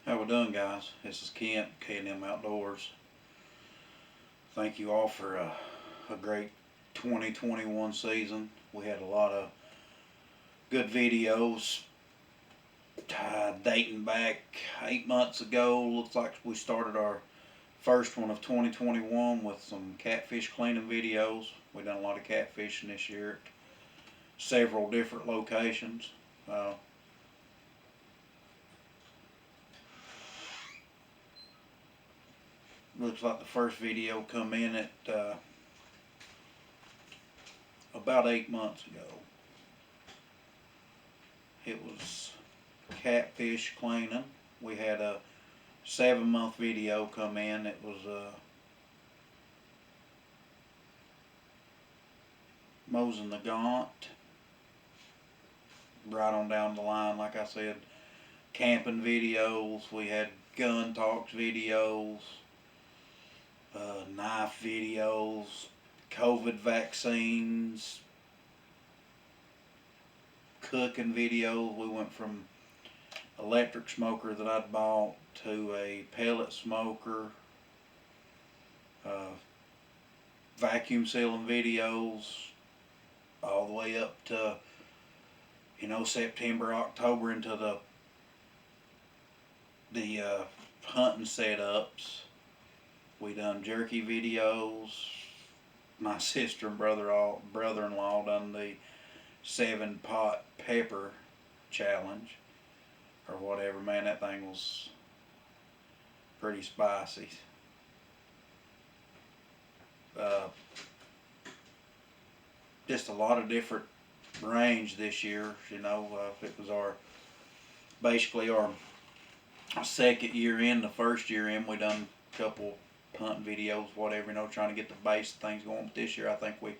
How we doing, guys? This is Kent, K&M Outdoors. Thank you all for a great 2021 season. We had a lot of good videos dating back 8 months ago. Looks like we started our first one of 2021 with some catfish cleaning videos. We've done a lot of catfishing this year at several different locations. Uh, Looks like the first video come in at about 8 months ago. It was catfish cleaning. We had a 7 month video come in. It was mosing the gaunt. Right on down the line, like I said, camping videos. We had gun talks videos, knife videos, COVID vaccines, cooking videos. We went from electric smoker that I'd bought to a pellet smoker, uh, vacuum sealing videos, all the way up to September, October into the hunting setups. We done jerky videos. My sister and brother-in-law done the 7 pot pepper challenge or whatever. Man, that thing was pretty spicy. Uh, just a lot of different range this year. It was basically our second year in. The first year in, we done a couple hunting videos, whatever. Trying to get the base of things going. But this year, I think we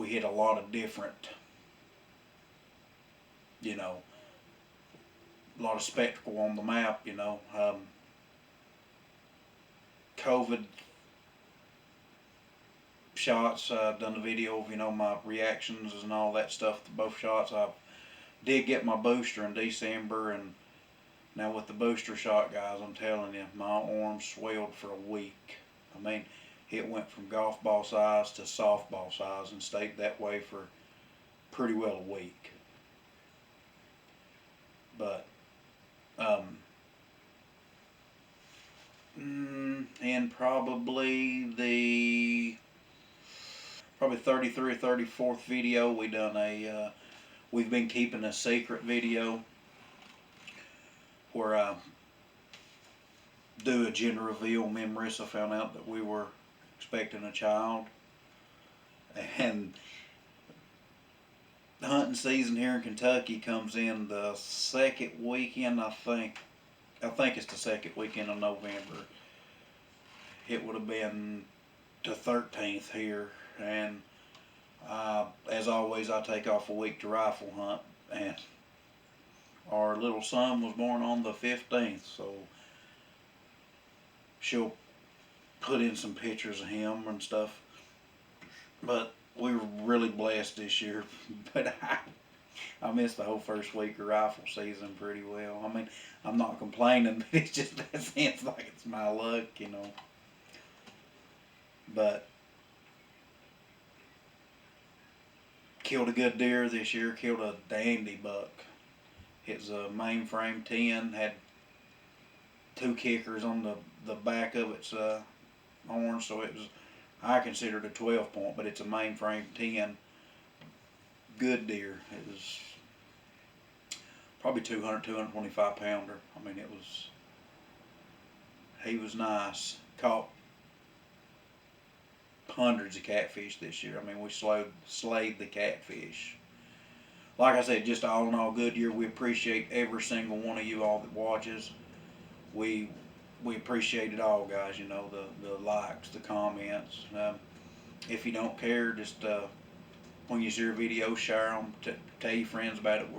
hit a lot of different, a lot of spectacle on the map. COVID shots. Done the video of my reactions and all that stuff to both shots. I did get my booster in December, and now with the booster shot, guys, I'm telling you, my arm swelled for a week. I mean, it went from golf ball size to softball size and stayed that way for pretty well a week. But and probably 33 or 34th video, we've been keeping a secret video where I do a gender reveal. Me and Marissa found out that we were expecting a child, and the hunting season here in Kentucky comes in the second weekend. I think it's the second weekend of November. It would have been the 13th here, and as always, I take off a week to rifle hunt, and our little son was born on the 15th, so she'll put in some pictures of him and stuff. But we were really blessed this year. But I missed the whole first week of rifle season pretty well. I mean, I'm not complaining, but it's just that seems like it's my luck. But killed a good deer this year. Killed a dandy buck. It's a mainframe 10. Had two kickers on the back of its horn, so it was, I consider it a 12 point, but it's a mainframe 10. Good deer. It was probably 200, 225 pounder. I mean, he was nice. Caught hundreds of catfish this year. I mean, we slayed the catfish. Like I said, just all in all, good year. We appreciate every single one of you all that watches. We appreciate it all, guys. The likes, the comments. If you don't care, just when you see a video, share them. Tell your friends about it.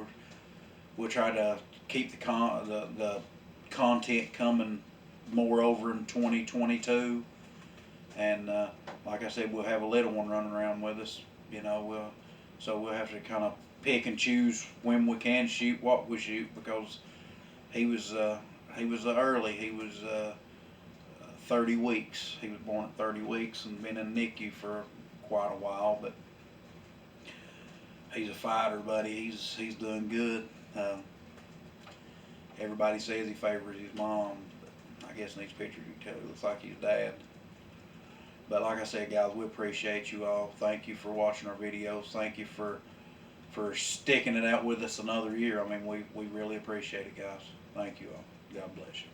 We'll try to keep the content coming more over in 2022. And like I said, we'll have a little one running around with us. So we'll have to kind of pick and choose when we can shoot, what we shoot, because he was he was early. He was 30 weeks. He was born at 30 weeks and been in NICU for quite a while. But he's a fighter, buddy. He's doing good. Everybody says he favors his mom. But I guess in these pictures you can tell he looks like his dad. But like I said, guys, we appreciate you all. Thank you for watching our videos. Thank you for sticking it out with us another year. I mean, we really appreciate it, guys. Thank you all. God bless you.